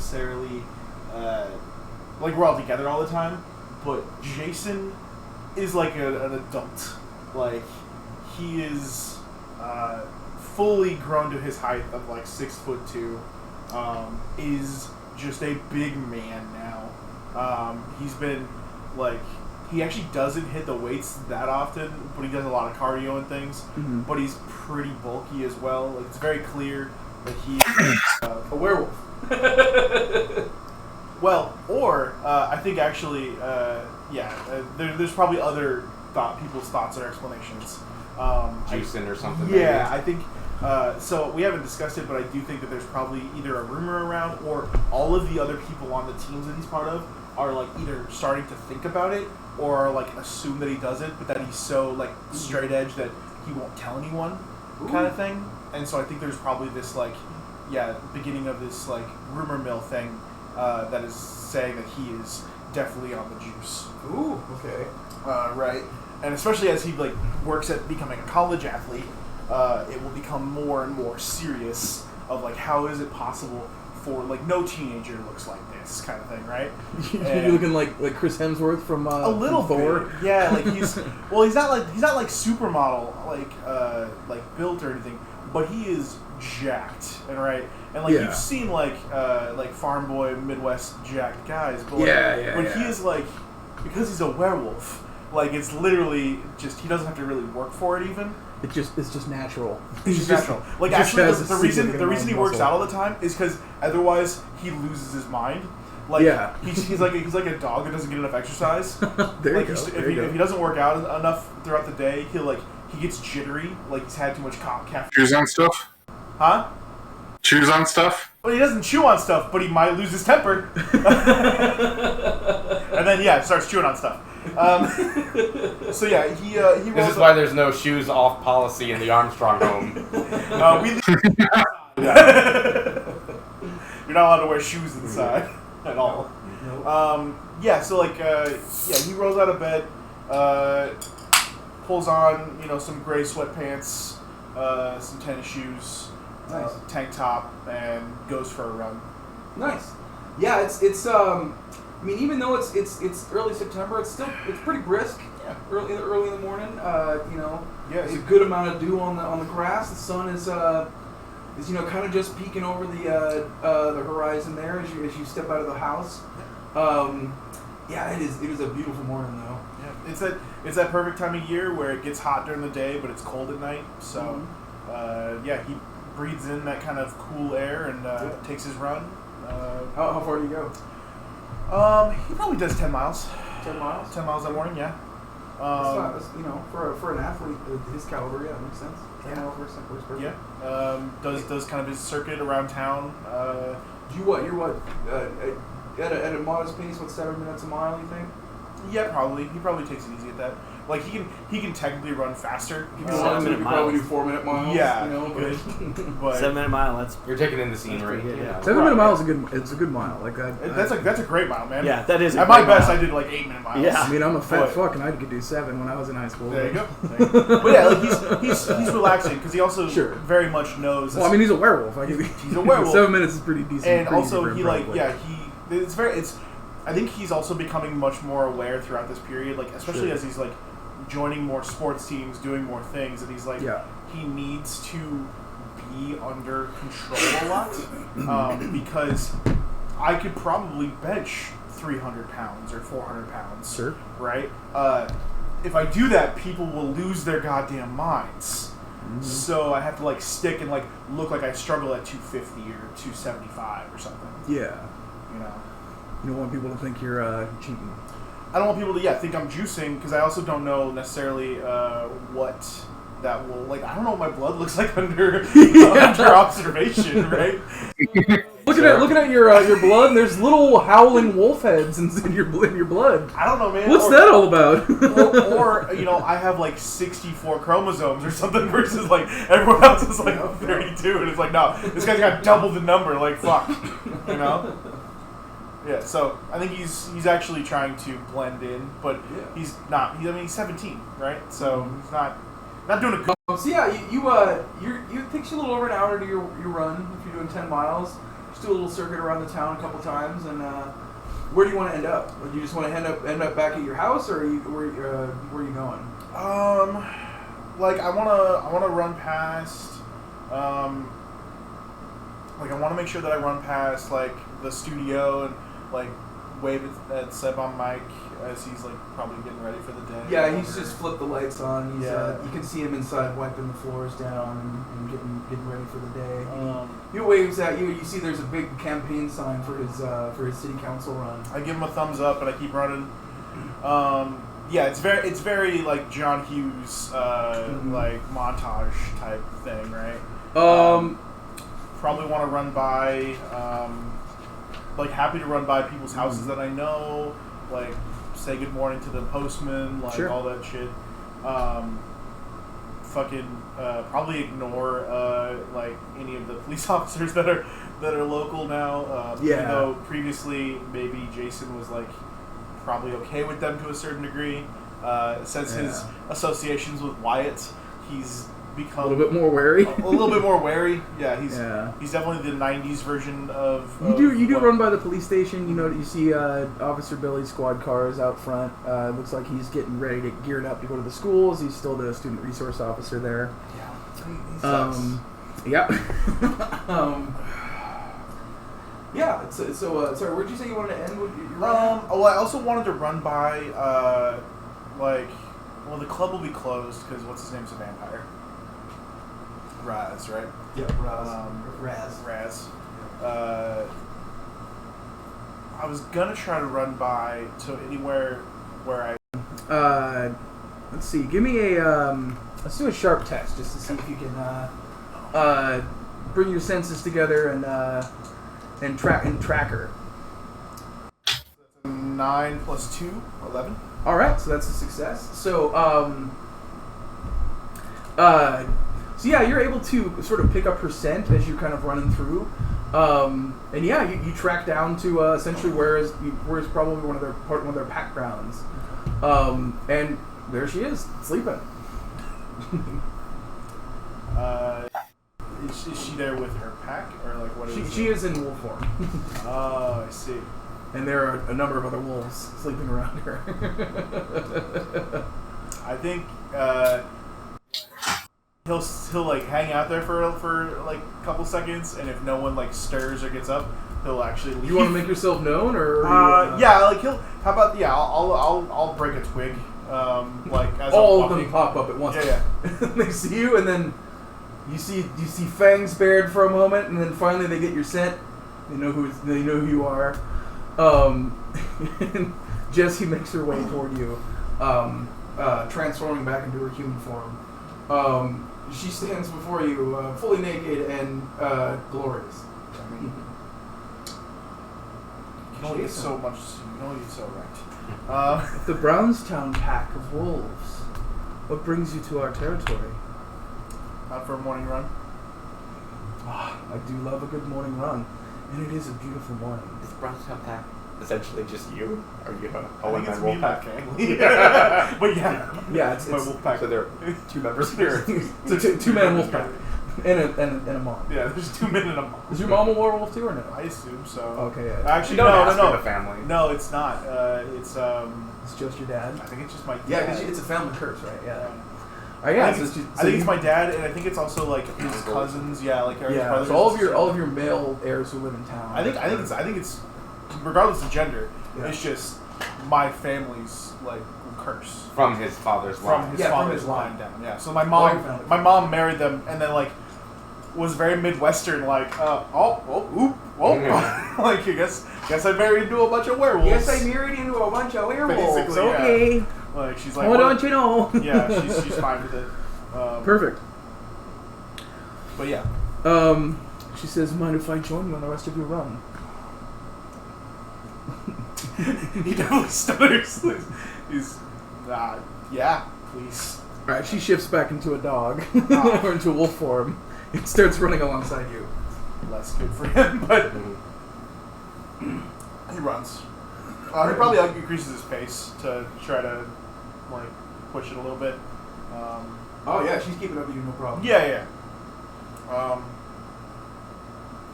necessarily like we're all together all the time, but Jason is like an adult. Like he is fully grown to his height of like 6'2". Is just a big man now. He's been like he actually doesn't hit the weights that often, but he does a lot of cardio and things. Mm-hmm. But he's pretty bulky as well. Like it's very clear that he's a werewolf. Well, or I think actually, there's probably other people's thoughts or explanations. Juicing or something. Yeah, maybe. I think. So we haven't discussed it, but I do think that there's probably either a rumor around or all of the other people on the teams that he's part of are like either starting to think about it or like assume that he doesn't, but that he's so like straight edge that he won't tell anyone, kind of thing. And so I think there's probably this like, beginning of this like rumor mill thing that is saying that he is definitely on the juice. Ooh, okay. Right. And especially as he like works at becoming a college athlete, it will become more and more serious of like how is it possible for like no teenager looks like this kind of thing, right? You're looking like Chris Hemsworth from a little from Thor. bit. Yeah, like he's not like supermodel like built or anything, but he is jacked and right. And like you've seen like farm boy Midwest jacked guys, but like, he is like because he's a werewolf, like it's literally just he doesn't have to really work for it even. It's just natural. It's just natural. Like actually, the reason he works out all the time is because otherwise he loses his mind. Like he's like a dog that doesn't get enough exercise. If he doesn't work out enough throughout the day, he gets jittery. Like he's had too much caffeine. Chews on stuff? Huh? Chews on stuff? Well, he doesn't chew on stuff, but he might lose his temper. And then starts chewing on stuff. So he This is why there's no shoes off policy in the Armstrong home. You're not allowed to wear shoes inside at all. He rolls out of bed, pulls on some gray sweatpants, some tennis shoes, tank top, and goes for a run. Nice. Yeah, it's I mean, even though it's early September, it's pretty brisk. Yeah. Early in the morning. There's a good amount of dew on the grass. The sun is kind of just peeking over the horizon there as you step out of the house. It is a beautiful morning though. Yeah, it's that perfect time of year where it gets hot during the day, but it's cold at night. So, he breathes in that kind of cool air and takes his run. How far do you go? He probably does 10 miles. 10 miles? 10 miles that morning, yeah. That's for an athlete his caliber, it makes sense. 10 miles works perfect. Yeah. Does kind of his circuit around town. You're at a modest pace, 7 minutes a mile, you think? Yeah, probably. He probably takes it easy at that. Like he can technically run faster. If you want to probably do 4-minute miles. Yeah, but 7-minute mile. You're taking in the scenery. Yeah. 7-minute mile is a good mile. Like that's a great mile, man. Yeah, that is. At my best, I did like 8-minute miles. Yeah. I mean, I'm a fat fuck, and I could do 7 when I was in high school. There you go. But yeah, like he's relaxing because he also very much knows. Well, I mean, he's a werewolf. He's a werewolf. 7 minutes is pretty decent. And also, I think he's also becoming much more aware throughout this period, like especially as he's like joining more sports teams, doing more things, and he's like he needs to be under control a lot because I could probably bench 300 pounds or 400 pounds. Sure. Right? If I do that, people will lose their goddamn minds. Mm-hmm. So I have to like stick and like look like I struggle at 250 or 275 or something. Yeah. You don't want people to think you're cheating. I don't want people to think I'm juicing because I also don't know necessarily what that will like. I don't know what my blood looks like under observation, right? Looking at your blood, and there's little howling wolf heads in your blood. I don't know, man. What's that all about? or I have like 64 chromosomes or something versus like everyone else is like 32, and it's like no, this guy's got double the number. Like fuck, Yeah, so I think he's actually trying to blend in, but he's not. He's 17, right? So he's not doing a good. So yeah, you it takes you a little over an hour to do your run if you're doing 10 miles. Just do a little circuit around the town a couple times, and where do you want to end up? Or do you just want to end up back at your house, or where are you going? Like I wanna run past. Like I want to make sure that I run past like the studio and like wave at Seb on mic as he's like probably getting ready for the day. Yeah, he's just flipped the lights on. He's, Yeah. You can see him inside wiping the floors down and getting ready for the day. He waves at you. You see there's a big campaign sign for his city council run. I give him a thumbs up and I keep running. Yeah, it's very like John Hughes like montage type thing, right? Probably want to run by like happy to run by people's houses that I know, like say good morning to the postman, like Sure. all that shit. Probably ignore like any of the police officers that are local now. Even though previously maybe Jason was like probably okay with them to a certain degree. Since his associations with Wyatt, he's become A little bit more wary. a little bit more wary. Yeah, he's definitely the '90s version of. You do run by the police station. You know, you see Officer Billy's squad cars out front. Looks like he's getting ready to geared up to go to the schools. He's still the student resource officer there. Yeah, he sucks. Yeah. Yeah. So sorry. Where'd you say you wanted to end? I also wanted to run by the club will be closed because what's his name's a vampire. Raz, right? Yeah, Raz. I was gonna try to run by to anywhere where I. Let's see. Give me a. Let's do a sharp test just to see if you can bring your senses together and track her. 9 + 2, 11. All right, so that's a success. So yeah, you're able to sort of pick up her scent as you're kind of running through, and yeah, you track down to essentially where is probably one of their pack grounds, and there she is, sleeping. Is she there with her pack or like what is She is in wolf form. Oh, I see. And there are a number of other wolves sleeping around her. I think he'll like hang out there for like a couple seconds, and if no one like stirs or gets up, he'll actually leave. You want to make yourself known, or yeah, like he'll. How about I'll break a twig. Like as all I'm of them pop up at once. Yeah. They see you, and then you see fangs bared for a moment, and then finally they get your scent. They know who you are. Jessie makes her way toward you, transforming back into her human form. She stands before you, fully naked and glorious. You can only get so much. You can only get so right. The Brownstown pack of wolves. What brings you to our territory? Out for a morning run. I do love a good morning run, and it is a beautiful morning. Is Brownstown Pack essentially just you? Are you a I think it's one-man me wolf and my pack? family. But yeah, it's my wolf pack. So there are 2 members here. two man wolf pack, and a mom. Yeah, there's 2 men and a mom. Is your mom a werewolf too, or no? I assume so. Okay. Yeah. Actually, Don't ask no. for the family. No, it's not. It's It's just your dad. I think it's just my dad. Yeah, because it's a family curse, right? Yeah. I Yeah. think it's my dad, and I think it's also like his cousins. Yeah, like his Yeah. brothers. So all of your male heirs who live in town. I think it's regardless of gender. Yeah. It's just my family's like curse From his father's from line. his Yeah, from father's his line line. down. Yeah. So my All mom, your family. my mom married them, and then like was very Midwestern. Like like I guess I married into a bunch of werewolves. Yes, I married into a bunch of werewolves. Basically, yeah. Okay. Like she's like, What "What?" don't you know? Yeah, she's fine with it. Perfect. But yeah. She says, "Mind if I join you on the rest of your run?" He definitely stutters. He's, yeah, please. All right, she shifts back into a dog Ah. or into wolf form and starts running alongside you. Less good for him, but he runs. He probably increases his pace to try to like push it a little bit. Oh yeah, she's keeping up with you, no problem. Yeah.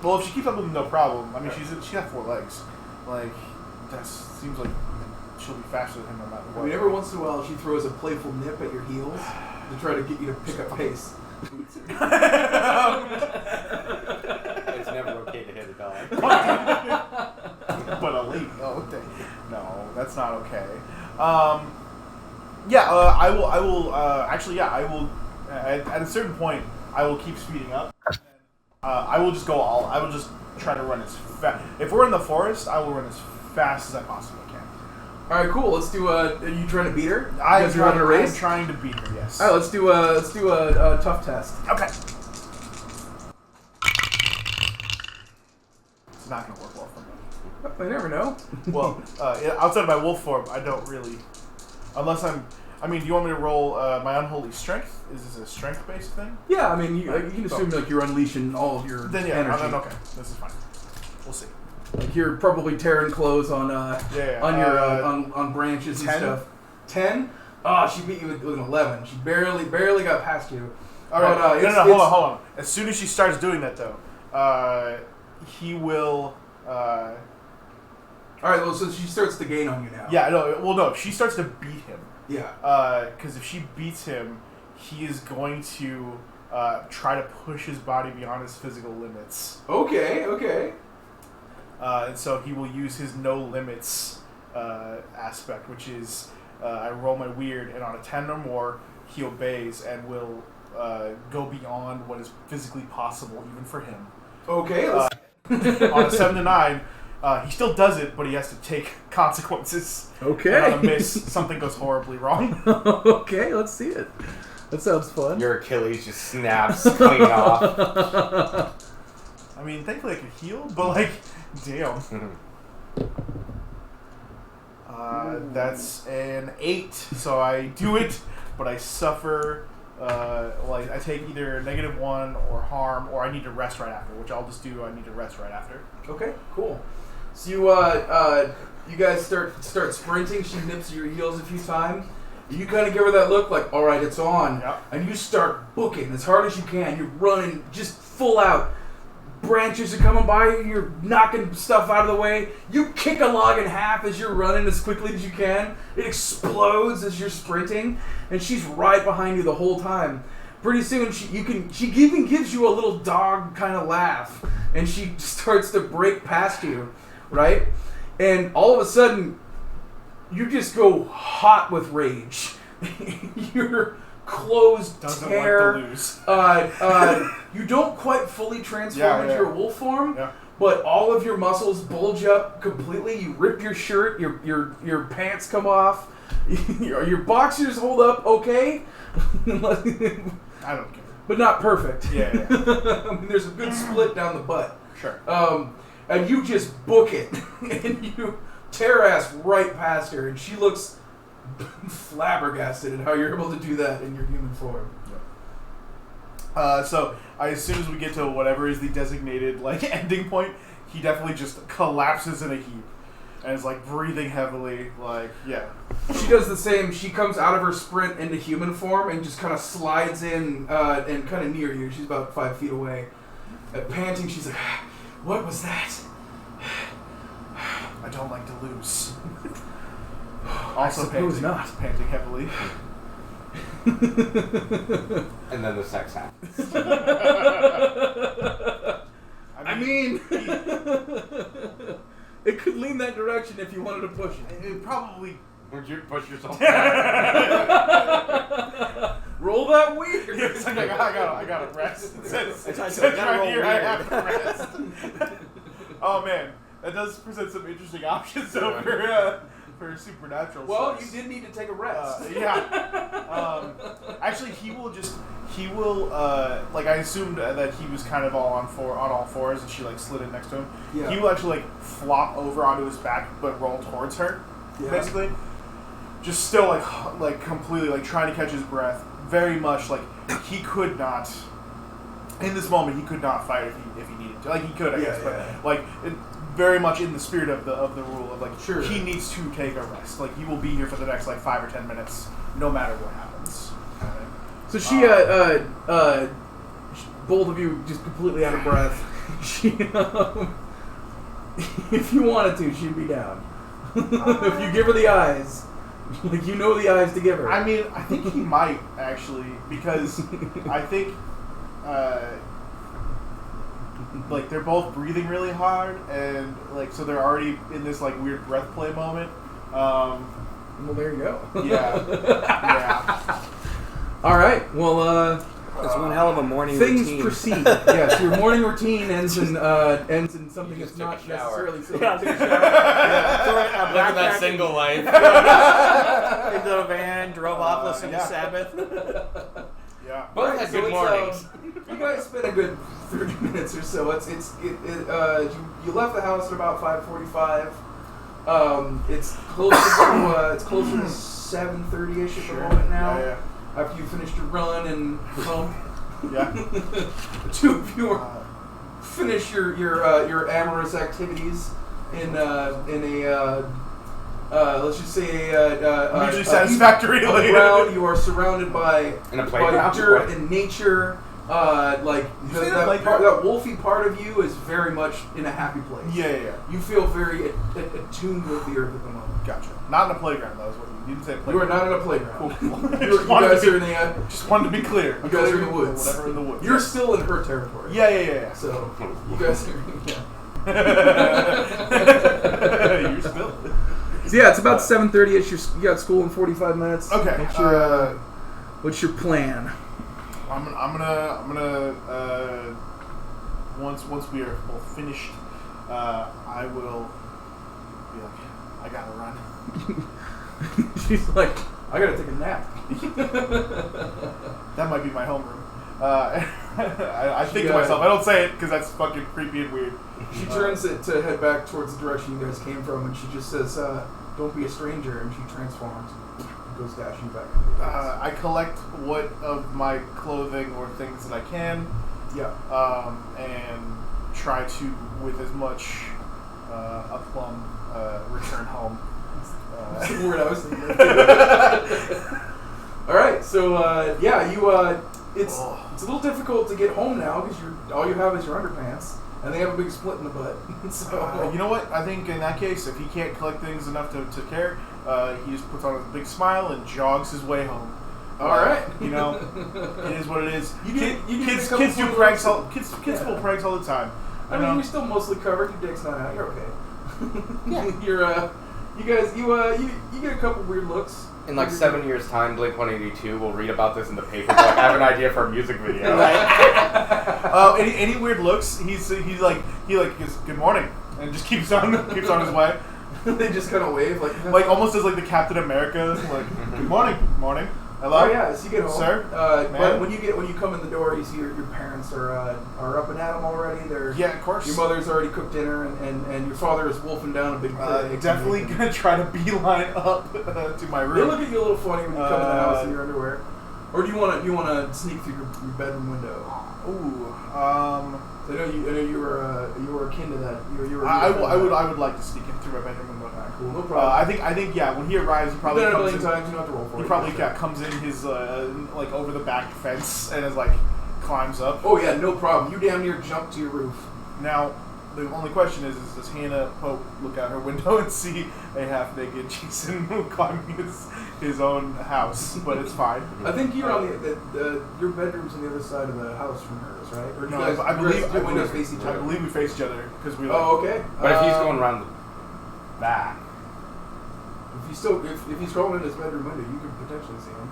Well, if she keeps up with him, no problem. I mean, she got 4 legs. Like, that seems like she'll be faster than him no matter what. I mean, every once in a while she throws a playful nip at your heels to try to get you to pick up pace. It's never okay to hit a dog. But a lady. Oh, okay. No, that's not okay. I will. Actually, yeah, I will. At a certain point, I will keep speeding up. I will just I will just try to run as fast. If we're in the forest, I will run as fast as I possibly can. All right, cool. Let's do. Are you trying to beat her? I'm running a race. I'm trying to beat her. Yes. All right, let's do a tough test. Okay. It's not gonna work well for me. I never know. Well, outside of my wolf form, I don't really. Unless I'm. I mean, do you want me to roll my unholy strength? Is this a strength-based thing? Yeah, I mean, you can assume like you're unleashing all of your then, yeah, energy. Then okay, this is fine. We'll see. Like you're probably tearing clothes on on branches 10? and stuff. 10? Oh, she beat you with an 11. She barely got past you. All right. No, hold on. As soon as she starts doing that, though, he will. All right. Well, so she starts to gain on you now. Yeah. No. Well, no. She starts to beat him. Yeah. Because if she beats him, he is going to try to push his body beyond his physical limits. Okay. And so he will use his no limits aspect, which is I roll my weird, and on a 10 or more, he obeys and will go beyond what is physically possible, even for him. Okay. On a 7 to 9, he still does it, but he has to take consequences. Okay. And on a miss, something goes horribly wrong. Okay, let's see it. That sounds fun. Your Achilles just snaps clean off. I mean, thankfully I could heal, but like, damn. That's an 8, so I do it, but I suffer. I take either -1 or harm, or I need to rest right after, which I'll just do. I need to rest right after. Okay, cool. So you guys start sprinting. She nips your heels a few times. You kind of give her that look like, all right, it's on. Yep. And you start booking as hard as you can. You're running just full out. Branches are coming by you. You're knocking stuff out of the way. You kick a log in half as you're running as quickly as you can. It explodes as you're sprinting, and she's right behind you the whole time. Pretty soon, she even gives you a little dog kind of laugh, and she starts to break past you, right? And all of a sudden, you just go hot with rage. Your clothes Doesn't tear. like to lose. You don't quite fully transform into your wolf form, Yeah. but all of your muscles bulge up completely. You rip your shirt, your pants come off, your boxers hold up okay, I don't care. but not perfect. Yeah. I mean, there's a good split down the butt. Sure. And you just book it, and you tear ass right past her, and she looks flabbergasted at how you're able to do that in your human form. So as soon as we get to whatever is the designated ending point, he definitely just collapses in a heap and is breathing heavily. She does the same. She comes out of her sprint into human form and just kind of slides in and kind of near you. She's about 5 feet away. Panting, she's like, "What was that?" I don't like to lose. I suppose not. Panting heavily. And then the sex happens. I mean, it could lean that direction if you wanted to push it. It probably. Would you push yourself? Roll that weird. It's I gotta rest. It says gotta right roll here I weird. have to rest. Oh man, that does present some interesting options for supernatural. Well, stuff. you did need to take a rest. Actually, he will. I assumed that he was kind of on all fours, and she slid in next to him. Yeah. He will actually flop over onto his back, but roll towards her. Yeah. Basically, just still completely trying to catch his breath. Very much he could not. In this moment, he could not fight if he needed to. He could, I guess, but very much in the spirit of the rule of sure. He needs to take a rest. He will be here for the next 5 or 10 minutes, no matter what happens. Kind of thing. So she, both of you just completely out of breath. she, if you wanted to, she'd be down. If you give her the eyes, like you know the eyes to give her. I mean, I think he might actually, because I think like they're both breathing really hard, and like so they're already in this like weird breath play moment. Well, there you go. Yeah. Yeah. All right. Well, It's one hell of a morning things routine. proceed. Yes, your morning routine ends in something You that's just took not a shower. necessarily so. Yeah, take a shower. Yeah, throw a Look at that backpack single life. into the van, drove off, listened yeah. to Sabbath. Yeah. Both Alright, had so good it's, mornings. you guys spent a good 30 minutes or so. You left the house at about 5:45. It's closer to 7:30ish at the moment now. Yeah. After you finished your run and pump, Yeah. the two of you finish your amorous activities in a let's just say Mutually satisfactorily. ground. You are surrounded by In a playground. dirt and nature. Like You say that like that wolfy part of you is very much in a happy place. Yeah. You feel very attuned with the earth at the moment. Gotcha. Not in a playground, though. Is what you didn't say. You are Playground. not in a playground. Cool. You guys are in a. Just wanted to be clear. You guys are in the woods. Whatever in the woods. You're still in her territory. Yeah. So you guys are. Yeah. You're still. So yeah, it's about 7:30ish. You got school in 45 minutes. Okay. What's your plan? I'm gonna once we are both finished, I will be like, I gotta run. She's like, I gotta take a nap. That might be my homeroom. I think to myself, I don't say it because that's fucking creepy and weird. She turns it to head back towards the direction you guys came from, and she just says, "Don't be a stranger," and she transforms and goes dashing back. I collect what of my clothing or things that I can, Yeah. and try to, with as much aplomb, return home. That's the word I was thinking of. All right, so it's a little difficult to get home now because all you have is your underpants, and they have a big split in the butt. So you know what? I think in that case, if he can't collect things enough to care, he just puts on a big smile and jogs his way home. all right, You know, it is what it is. You get Kids a couple do more pranks. looks. Kids pull pranks all the time. I mean, you're still mostly covered. Your dick's not out. You're okay. Yeah. You guys, you get a couple weird looks. In like 7 years' time, Blink-182 will read about this in the paper. Like, I have an idea for a music video. Any weird looks? He goes good morning and just keeps on his way. They just kind of wave Like almost as like the Captain America, like good morning. Hello. Oh yeah, so you get home, sir. but when you come in the door, you see your parents are up and at 'em already. They're Yeah, of course. Your mother's already cooked dinner, and your father is wolfing down a big plate. Definitely gonna try to beeline up to my They room. look at you a little funny when you come in the house in your underwear, or do you want to sneak through your bedroom window? Ooh. I know you were akin to that. You were. I would like to sneak in through my bedroom window. Cool, no problem. I think yeah. When he arrives, he probably You've done it a comes million in, times. You don't have to roll for it. he probably comes in his like over the back fence and is like climbs up. Oh yeah, no problem. You damn near jump to your roof. Now, the only question is does Hannah Pope look out her window and see a half-naked Jason climbing his own house? But it's fine. I think you're on your bedroom's on the other side of the house from hers, right? Or do No, you guys, I believe your windows face each I other. believe we face each other because we like. Oh, okay. But if he's going around the back, if he's crawling in his bedroom window, you could potentially see him.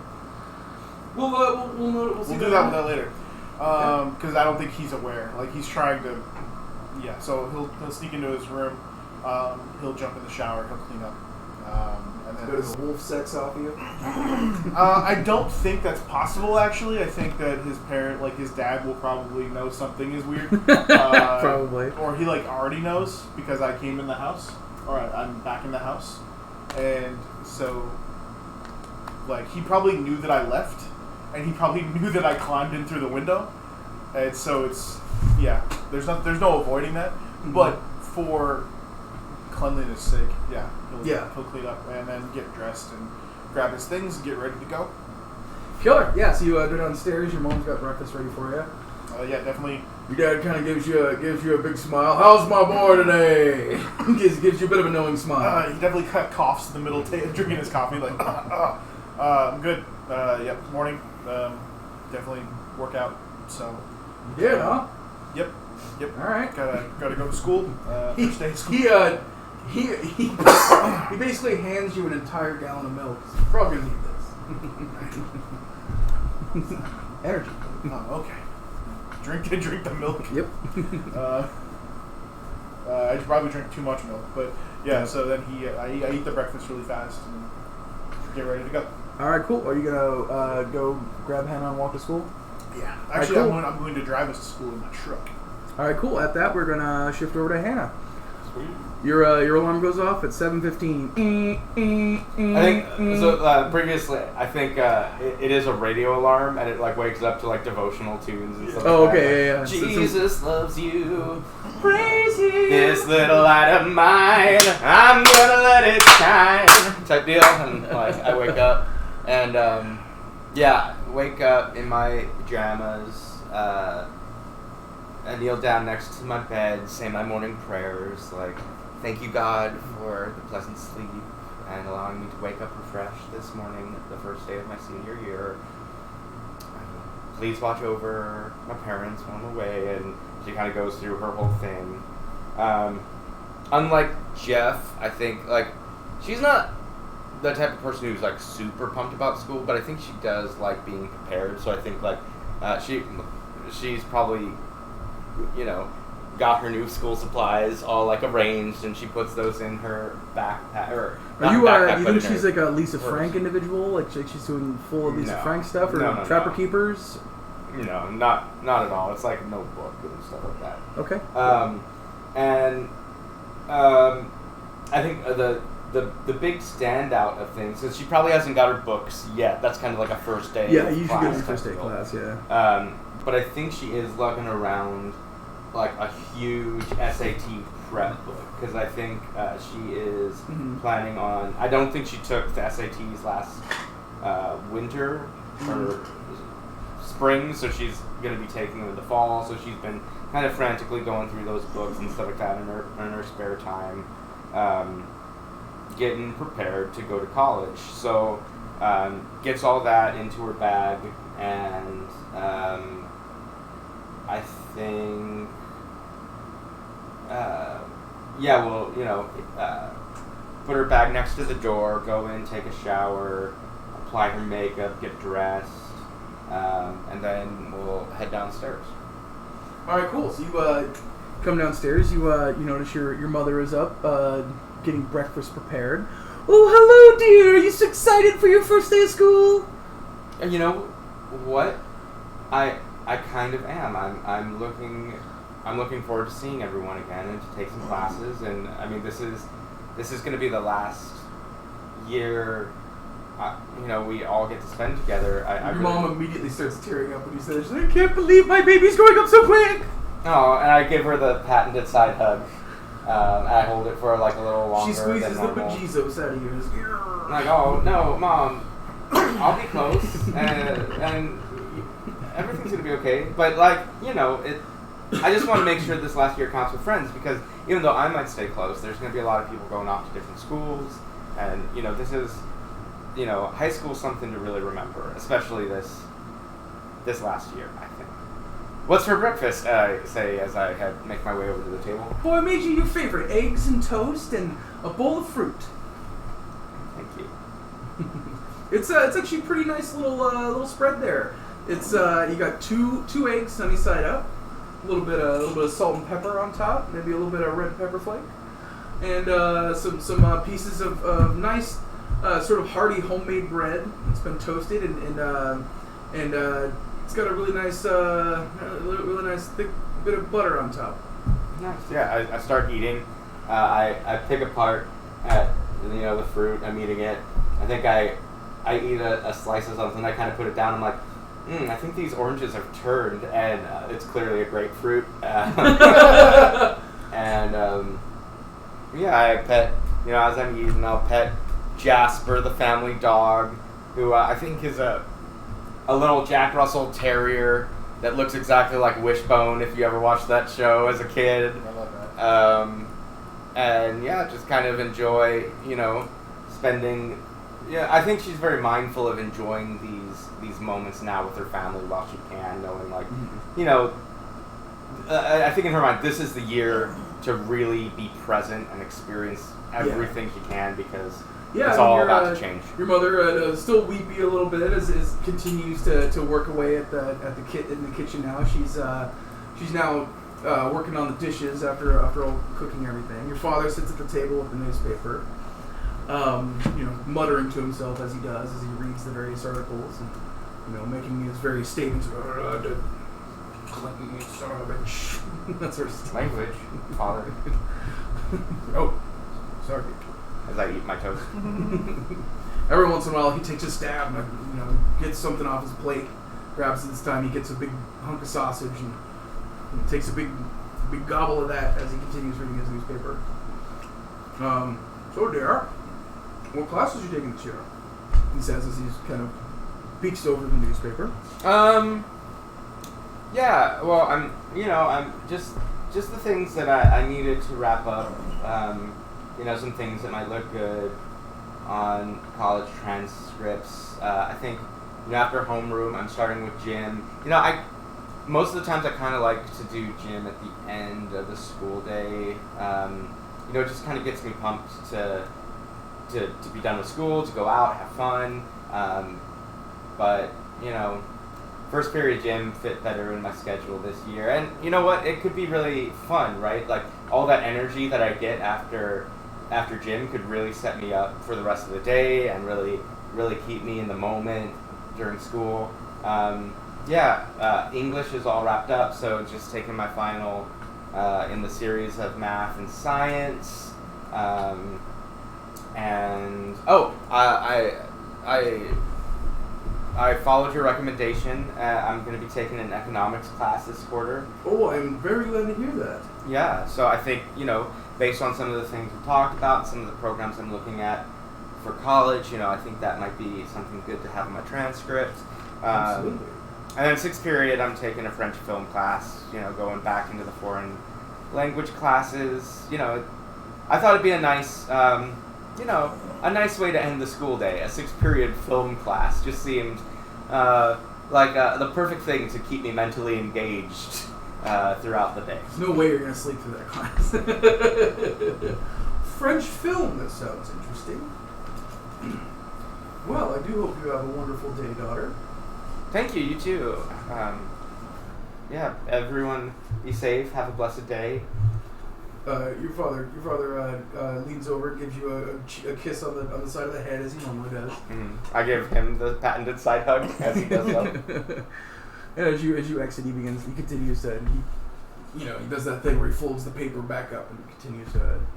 We'll see. We'll do that with that later. Because I don't think he's aware. Like he's trying to. Yeah. So he'll sneak into his room. He'll jump in the shower. He'll clean up. And then Does wolf sex off you? I don't think that's possible. Actually, I think that his parent, like his dad, will probably know something is weird. Probably. Or he like already knows because I came in the house. Or I'm back in the house, and so like he probably knew that I left, and he probably knew that I climbed in through the window, and so it's there's no avoiding that. Mm-hmm. But for cleanliness' sake, he'll clean up and then get dressed and grab his things and get ready to go. Killer. Yeah. So you go downstairs. Your mom's got breakfast ready for you. Yeah, definitely. Your dad kind of gives you a big smile. How's my boy today? gives you a bit of a knowing smile. He definitely coughs in the middle of drinking his coffee, like, I'm good. Yep, morning. Definitely work out. So. Yeah, huh? Yep. All right. Gotta go to school. First day of school. He basically hands you an entire gallon of milk. You're probably gonna need this. Energy. Oh, okay. Drink the milk. Yep. I probably drink too much milk, but yeah. So then I eat the breakfast really fast and get ready to go. All right, cool. Are you gonna go grab Hannah and walk to school? Yeah. Actually, cool. I'm going to drive us to school in my truck. All right, cool. At that, we're gonna shift over to Hannah. Sweet. Your alarm goes off at 7:15. I think so. Previously, I think it is a radio alarm, and it like wakes up to like devotional tunes and stuff. Oh, like that. okay, yeah. Jesus loves you. Praise Him. This little light of mine, I'm gonna let it shine. Type deal, and like I wake up, and wake up in my pajamas. I kneel down next to my bed, say my morning prayers, like, thank you, God, for the pleasant sleep and allowing me to wake up refreshed this morning, the first day of my senior year. Please watch over my parents when I'm away, and she kind of goes through her whole thing. Unlike Jeff, I think, like, she's not the type of person who's, like, super pumped about school, but I think she does like being prepared, so I think, like, she's probably, you know, got her new school supplies all like arranged, and she puts those in her backpack. Or you think she's like a Lisa Frank individual? Like she's doing full of Lisa Frank stuff, or no, Trapper Keepers? No, not at all. It's like a notebook and stuff like that. Okay. I think the big standout of things is she probably hasn't got her books yet. That's kind of like a first day. Yeah, you should get your first day class. Yeah. But I think she is looking around like a huge SAT prep book, because I think she is planning on. I don't think she took the SATs last winter or spring, so she's going to be taking them in the fall. So she's been kind of frantically going through those books and stuff like that in her spare time, getting prepared to go to college. So gets all that into her bag, and I think, put her bag next to the door, go in, take a shower, apply her makeup, get dressed, and then we'll head downstairs. All right, cool. So you come downstairs. You notice your mother is up, getting breakfast prepared. Oh, hello, dear. Are you so excited for your first day of school? And you know what? I kind of am. I'm looking forward to seeing everyone again and to take some classes. And I mean, this is going to be the last year. We all get to spend together. Your mom immediately starts tearing up when you say this. I can't believe my baby's growing up so quick. Oh, and I give her the patented side hug. I hold it for like a little longer. She squeezes than the normal. bejesus out of you. I'm like, oh no, Mom, I'll be close, and everything's gonna be okay. But like, I just want to make sure this last year counts with friends, because even though I might stay close, there's gonna be a lot of people going off to different schools, and this is, high school is something to really remember, especially this last year, I think. What's for breakfast? I say as I make my way over to the table. Boy, I made you your favorite: eggs and toast and a bowl of fruit. Thank you. It's actually a pretty nice little spread there. It's you got two eggs sunny side up, a little bit of salt and pepper on top, maybe a little bit of red pepper flake, and some pieces of nice sort of hearty homemade bread. It's been toasted and it's got a really nice thick bit of butter on top. Nice. Yeah, I start eating. I pick apart at the fruit. I'm eating it. I think I eat a slice of something. I kind of put it down. I'm like, I think these oranges have turned, and it's clearly a grapefruit. I pet. As I'm eating, I'll pet Jasper, the family dog, who I think is a little Jack Russell Terrier. that looks exactly like Wishbone if you ever watched that show as a kid. I love that. And yeah, just kind of enjoy, spending. Yeah, I think she's very mindful of enjoying these moments now with her family while she can, knowing like, I think in her mind this is the year to really be present and experience everything she can because it's all about to change. Your mother still weepy a little bit as continues to work away in the kitchen now. She's now working on the dishes after all cooking everything. Your father sits at the table with the newspaper, muttering to himself as he does as he reads the various articles and making his various statements. Clinton, son of a bitch. That sort of stuff. Language, father. Oh, sorry. As I eat my toast. Every once in a while, he takes a stab and gets something off his plate. Grabs it this time. He gets a big hunk of sausage and takes a big gobble of that as he continues reading his newspaper. So, dear, what classes are you taking this year? He says as he's kind of peeks over the newspaper. Yeah, well, I'm just the things that I needed to wrap up. Some things that might look good on college transcripts. I think, after homeroom, I'm starting with gym. Most of the times I kind of like to do gym at the end of the school day. It just kind of gets me pumped to be done with school, to go out, have fun. But first period gym fit better in my schedule this year. And you know what? It could be really fun, right? Like all that energy that I get after gym could really set me up for the rest of the day and really keep me in the moment during school. English is all wrapped up, so just taking my final in the series of math and science. I followed your recommendation. I'm going to be taking an economics class this quarter. Oh, I'm very glad to hear that. Yeah, so I think, based on some of the things we talked about, some of the programs I'm looking at for college, I think that might be something good to have in my transcript. Absolutely. And then sixth period, I'm taking a French film class, going back into the foreign language classes. I thought it'd be a nice, a nice way to end the school day. A sixth period film class just seemed like the perfect thing to keep me mentally engaged throughout the day. There's no way you're going to sleep through that class. French film, that sounds interesting. Well, I do hope you have a wonderful day, daughter. Thank you, you too. Everyone be safe, have a blessed day. Your father leans over, gives you a kiss on the side of the head as he normally does. I give him the patented side hug as he does so. And as you exit, he continues to he does that thing where he folds the paper back up and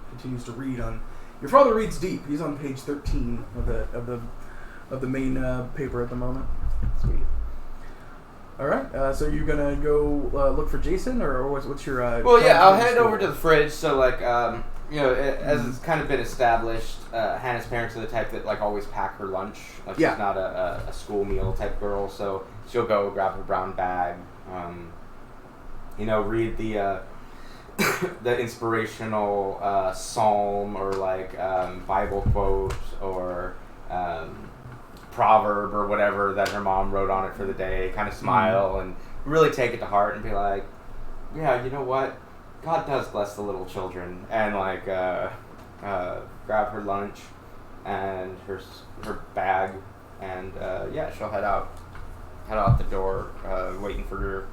continues to read on. Your father reads deep. He's on page 13 of the main paper at the moment. Sweet. All right. So you're gonna go look for Jason, or what's your? I'll head over to the fridge. So as it's kind of been established, Hannah's parents are the type that always pack her lunch. She's not a school meal type girl, so she'll go grab her brown bag. Read the the inspirational psalm or Bible quote or proverb or whatever that her mom wrote on it for the day, kind of smile and really take it to heart and be like, yeah, you know what? God does bless the little children. And grab her lunch and her bag and she'll head out the door, waiting for her.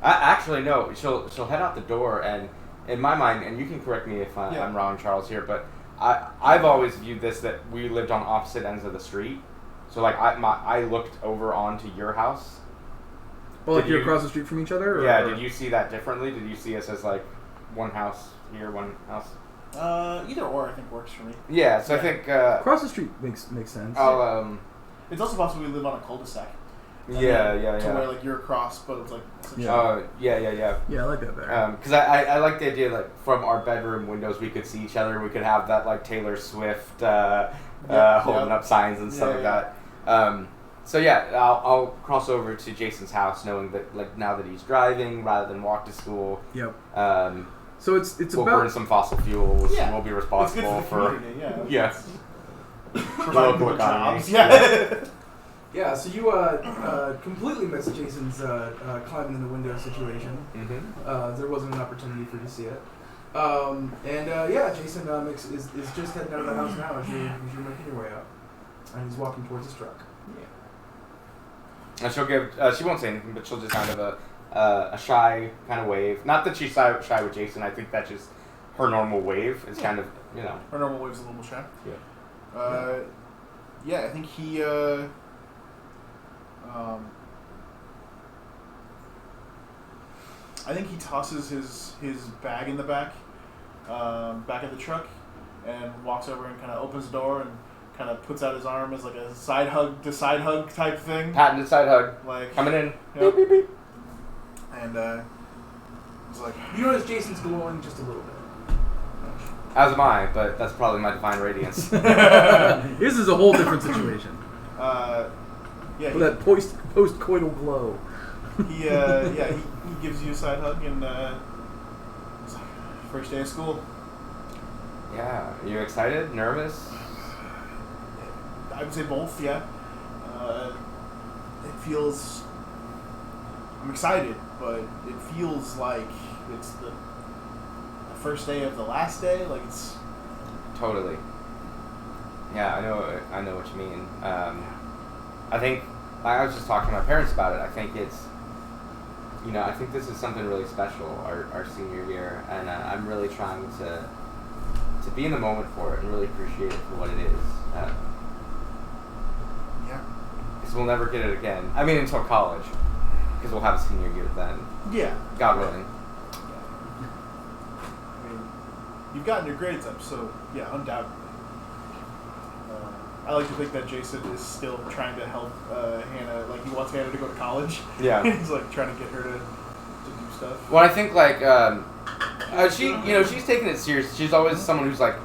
Actually, no, she'll head out the door, and in my mind, and you can correct me if I'm wrong, Charles, here, but I've always viewed this that we lived on opposite ends of the street. So I looked over onto your house. Well, you're across the street from each other? Or, yeah, did you see that differently? Did you see us as one house here, one house? Either or, I think, works for me. Yeah, so I think across the street makes sense. It's also possible we live on a cul-de-sac. To where you're across, but it's Yeah, I like that better. Because I like the idea from our bedroom windows we could see each other. We could have that Taylor Swift holding up signs and stuff like that. So yeah, I'll cross over to Jason's house, knowing that like now that he's driving rather than walk to school. Yep. So it's we'll about burn some fossil fuels. Yeah. We'll be It's responsible good for the community, yeah. Providing Local people economy. jobs. Yeah. yeah. So you completely missed Jason's climbing in the window situation. Mm-hmm. There wasn't an opportunity for you to see it. Jason is just heading out of the house now as you're making your way up, and he's walking towards his truck. And she'll give. She won't say anything, but she'll just kind of a shy kind of wave. Not that she's shy with Jason. I think that's just her normal wave. It's kind of Her normal wave's a little shy. Yeah. I think he. I think he tosses his bag in the back of the truck, and walks over and kind of opens the door and kind of puts out his arm as like a side hug type thing. patented side hug. Like Coming in. Yep. Beep, beep, beep. And he's like, You notice Jason's glowing just a little bit. As am I, but that's probably my divine radiance. This is a whole different situation. yeah, With that post-coital glow. he gives you a side hug and it's like, first day of school. Yeah. Are you excited? Nervous? I would say both, yeah. I'm excited, but it feels like it's the first day of the last day. Like it's Totally. Yeah, I know what you mean. I think I was just talking to my parents about it. I think it's, I think this is something really special, our senior year, and I'm really trying to be in the moment for it and really appreciate it for what it is. yeah. Because we'll never get it again. I mean, until college, because we'll have a senior year then. Yeah. God willing. I mean, you've gotten your grades up, so yeah, undoubtedly. I like to think that Jason is still trying to help Hannah. Like he wants Hannah to go to college. Yeah. He's like trying to get her to do stuff. Well, I think like she's taking it serious. She's always someone who's like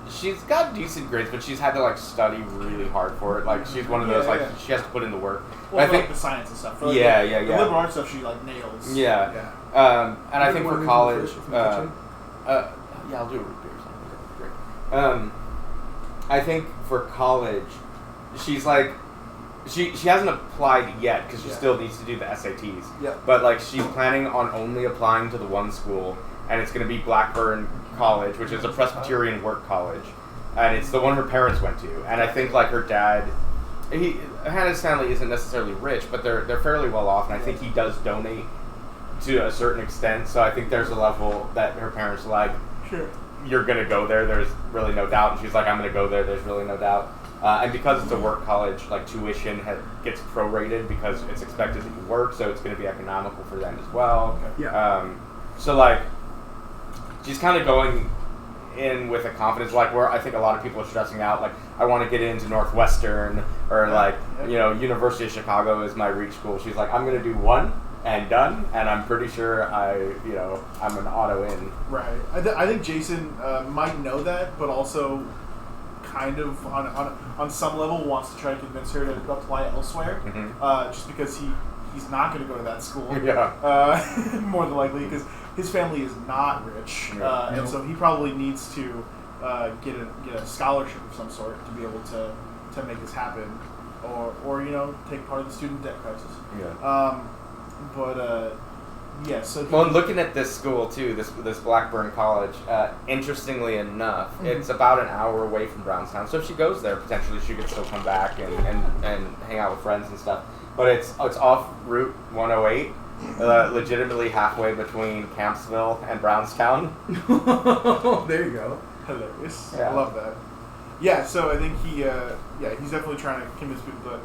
she's got decent grades, but she's had to like study really hard for it. Like she's one of those she has to put in the work. Well, I think like the science and stuff. For, the liberal arts stuff she like nails. Yeah. And I think for college, yeah, I'll do a root beer or something. That'd be great. I think for college, she's like, she hasn't applied yet because she still needs to do the SATs. Yeah. But like she's planning on only applying to the one school, and it's going to be Blackburn College, which is a Presbyterian work college, and it's the one her parents went to. And I think like her dad, Hannah's family isn't necessarily rich, but they're fairly well off, and I think he does donate to a certain extent. So I think there's a level that her parents are like, Sure. you're going to go there, there's really no doubt. And she's like, I'm going to go there, there's really no doubt. And because it's a work college, like tuition gets prorated because it's expected that you work, so it's going to be economical for them as well. Okay. Yeah. So like, she's kind of going in with a confidence, like where I think a lot of people are stressing out, like I want to get into Northwestern or University of Chicago is my reach school. She's like, I'm going to do one and done, and I'm pretty sure I'm an auto in. Right. I think Jason might know that, but also kind of on some level wants to try to convince her to apply elsewhere, just because he's not going to go to that school. Yeah. More than likely, because his family is not rich, and so he probably needs to get a scholarship of some sort to be able to make this happen, or take part of the student debt crisis. Yeah. So well, looking at this school too, this Blackburn College, interestingly enough, it's about an hour away from Brownstown. So if she goes there, potentially she could still come back and hang out with friends and stuff. But it's off Route 108, legitimately halfway between Campsville and Brownstown. There you go. Hilarious. Yeah. I love that. Yeah, so I think he's definitely trying to convince people that,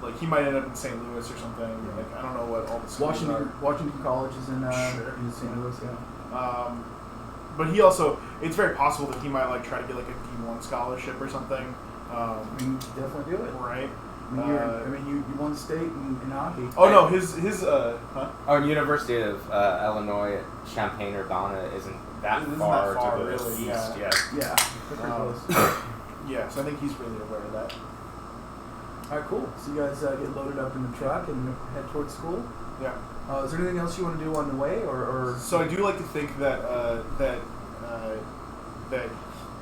like, he might end up in St. Louis or something. Like, I don't know what all the schools are. Washington College is in Sure. in St. Louis, yeah. But he also, it's very possible that he might like try to get like a D1 scholarship or something. You definitely do it. Right. You won state in hockey. Oh no, his Oh, University of Illinois at Champaign-Urbana isn't that far to the really, east. yeah. Yeah. Yeah, they're pretty close. Yeah, so I think he's really aware of that. All right, cool. So you guys get loaded up in the truck and head towards school. Yeah. Is there anything else you want to do on the way, or? So I do like to think that that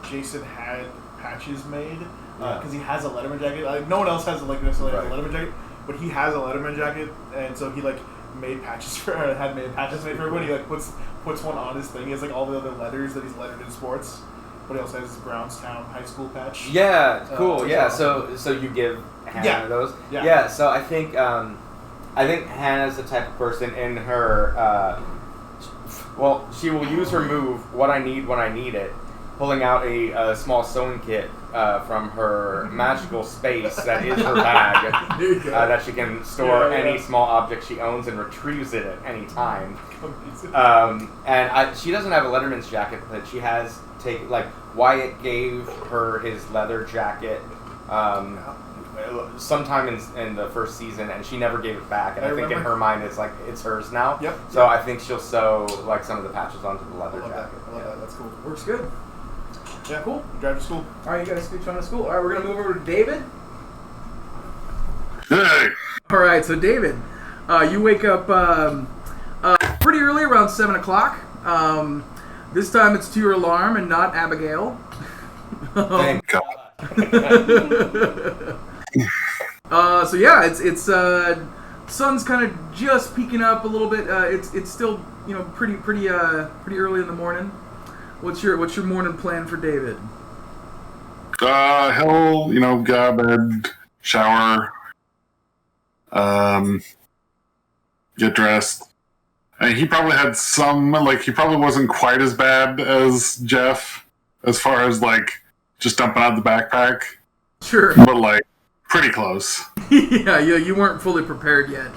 Jason had patches made because he has a Letterman jacket. Like no one else has necessarily a Letterman jacket, but he has a Letterman jacket, and so he made patches for everyone. He puts one on his thing. He has all the other letters that he's lettered in sports. But he also has his Brownstown High School patch. Yeah, cool. Yeah, awesome. so you give Hannah those. Yeah. Yeah. So I think Hannah's the type of person in her. Well, she will use her move. What I need when I need it. Pulling out a small sewing kit from her magical space that is her bag that she can store any small object she owns and retrieves it at any time. She doesn't have a Letterman's jacket, but she has Wyatt gave her his leather jacket sometime in the first season, and she never gave it back. And I think in her mind it's hers now. Yep. So I think she'll sew some of the patches onto the leather jacket. I love that. That's cool. Works good. Yeah, cool. Drive to school. All right, you guys scooch on to school. All right, we're gonna move over to David. Hey. All right, so David, you wake up pretty early, around 7 o'clock. This time it's to your alarm and not Abigail. Thank God. So yeah, it's sun's kind of just peeking up a little bit. It's still pretty early in the morning. What's your morning plan for David? He'll get out of bed, shower, get dressed. And he probably had some he probably wasn't quite as bad as Jeff as far as just dumping out the backpack. Sure. But pretty close. yeah, you weren't fully prepared yet.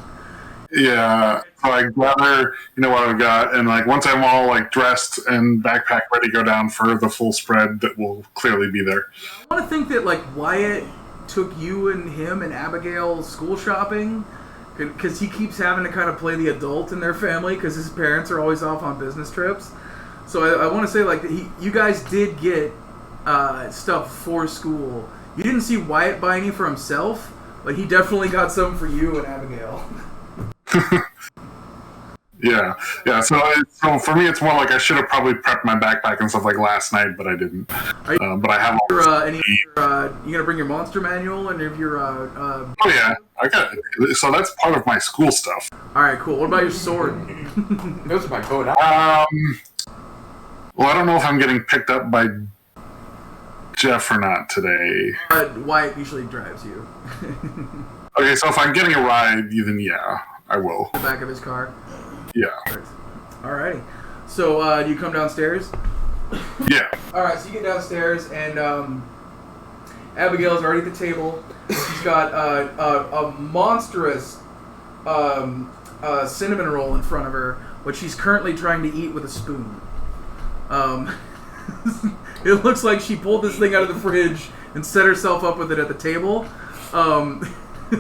Yeah, so I gather, what I've got, and once I'm all dressed and backpack ready to go down for the full spread that will clearly be there. I want to think that Wyatt took you and him and Abigail school shopping, because he keeps having to kind of play the adult in their family because his parents are always off on business trips. So I want to say you guys did get stuff for school. You didn't see Wyatt buy any for himself, but he definitely got some for you and Abigail. Yeah. So for me, it's more I should have probably prepped my backpack and stuff last night, but I didn't. But I have all you gonna bring your monster manual and if your Oh yeah, I got it. So that's part of my school stuff. All right, cool. What about your sword? Those are my code. Well, I don't know if I'm getting picked up by Jeff or not today. Wyatt usually drives you. Okay, so if I'm getting a ride, then yeah, I will. The back of his car. Yeah. Alrighty. So, do you come downstairs? Yeah. Alright, so you get downstairs, and Abigail's already at the table. She's got a monstrous cinnamon roll in front of her, which she's currently trying to eat with a spoon. It looks like she pulled this thing out of the fridge and set herself up with it at the table.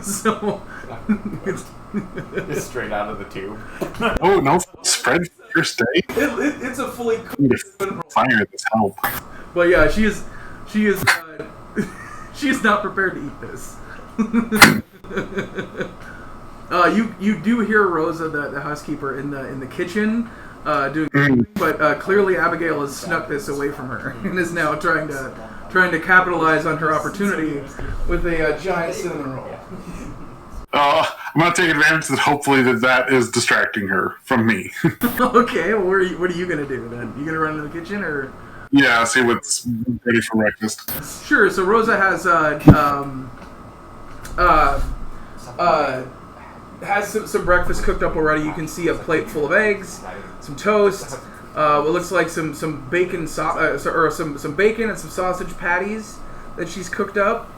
So it's straight out of the tube. Oh no! Spread first day. It's a fully cooked fire this help. But yeah, she is she is not prepared to eat this. You do hear Rosa, the housekeeper, in the kitchen doing, but clearly Abigail has snuck this away from her and is now trying to capitalize on her opportunity with a giant cinnamon roll. I'm gonna take advantage that hopefully that is distracting her from me. Okay, well, what are you gonna do then? You gonna run into the kitchen or? Yeah, see what's ready for breakfast. Sure. So Rosa has some breakfast cooked up already. You can see a plate full of eggs, some toast. What looks like some bacon some bacon and some sausage patties that she's cooked up.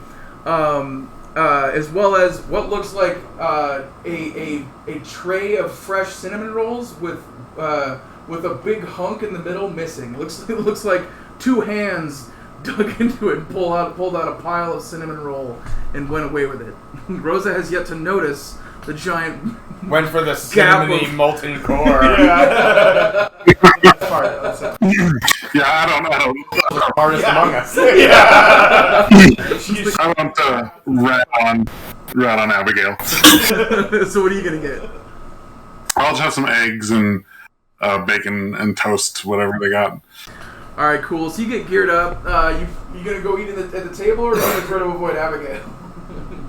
As well as what looks like a tray of fresh cinnamon rolls with a big hunk in the middle missing. It looks like two hands dug into it and pulled out a pile of cinnamon roll and went away with it. Rosa has yet to notice the giant went for the cinnamony molten core. That's smart. That's smart. Yeah, I don't. The smartest among us. I want to rat on Abigail. So what are you gonna get? I'll just have some eggs and bacon and toast, whatever they got. All right, cool. So you get geared up. You gonna go eat at the table, or are you gonna try to avoid Abigail?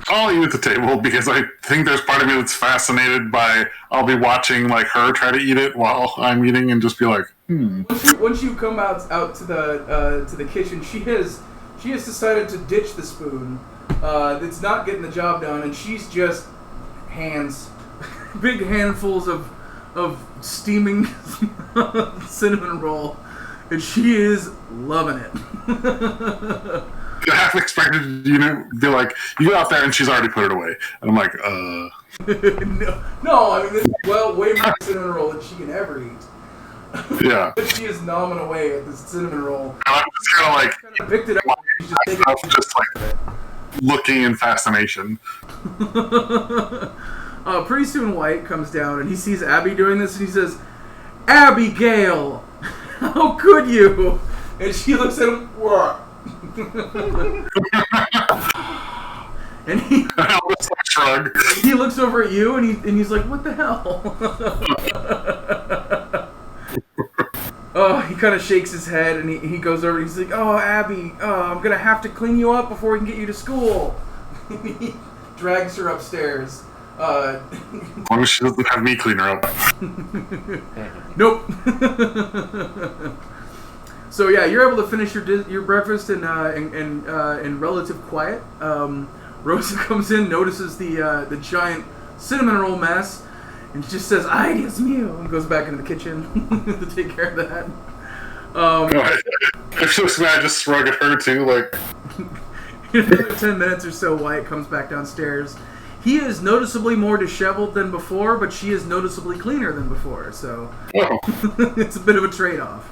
I'll eat at the table because I think there's part of me that's fascinated by. I'll be watching like her try to eat it while I'm eating and just be like, Once you come out to the kitchen, she has decided to ditch the spoon. It's not getting the job done, and she's just big handfuls of steaming cinnamon roll, and she is loving it. I half expected you to be like, you go out there and she's already put it away, and I'm like, No, I mean, this is way more cinnamon roll than she can ever eat. Yeah. She is gnawing away at this cinnamon roll. And I'm just kind of like, Picked it up. She's just taking it. just like looking in fascination. Pretty soon White comes down and he sees Abby doing this and he says, "Abigail, how could you?" And she looks at him, "What?" And I'll just like shrug. he looks over at you and he's like, "What the hell?" Oh, he kind of shakes his head and he goes over and he's like, "Oh, Abby, I'm going to have to clean you up before we can get you to school." And he drags her upstairs. As long as she doesn't have me clean her up. Nope. So yeah, you're able to finish your breakfast in relative quiet. Rosa comes in, notices the giant cinnamon roll mess, and she just says, "Ay, Dios mío," and goes back into the kitchen to take care of that. If she looks mad, I just shrug at her too, like. In another 10 minutes or so, Wyatt comes back downstairs. He is noticeably more disheveled than before, but she is noticeably cleaner than before, so Oh. it's a bit of a trade-off.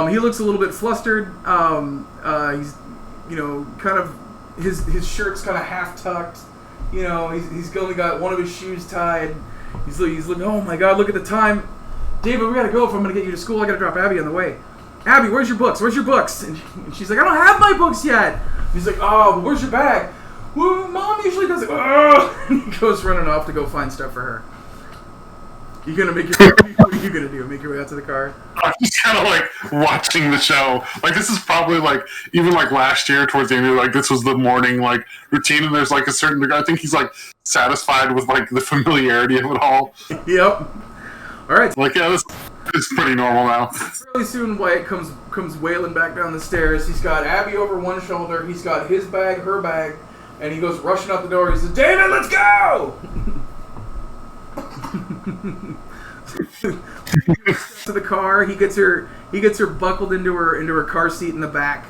He looks a little bit flustered. He's, kind of his shirt's kind of half tucked. He's only got one of his shoes tied. He's looking. Oh my God! Look at the time, David. We gotta go. If I'm gonna get you to school, I gotta drop Abby on the way. Abby, where's your books? Where's your books? And she's like, I don't have my books yet. He's like, oh, where's your bag? Well, Mom usually does it. Oh! And he goes running off to go find stuff for her. What are you gonna do? Make your way out to the car? I'm just kind of like watching the show. Like this is probably like even like last year towards the end of like this was the morning like routine, and there's like a certain degree. I think he's like satisfied with like the familiarity of it all. Yep. All right. Like yeah, this is pretty normal now. Fairly soon, Wyatt comes wailing back down the stairs. He's got Abby over one shoulder. He's got his bag, her bag, and he goes rushing out the door. He says, "David, let's go!" To the car, he gets her buckled into her car seat in the back.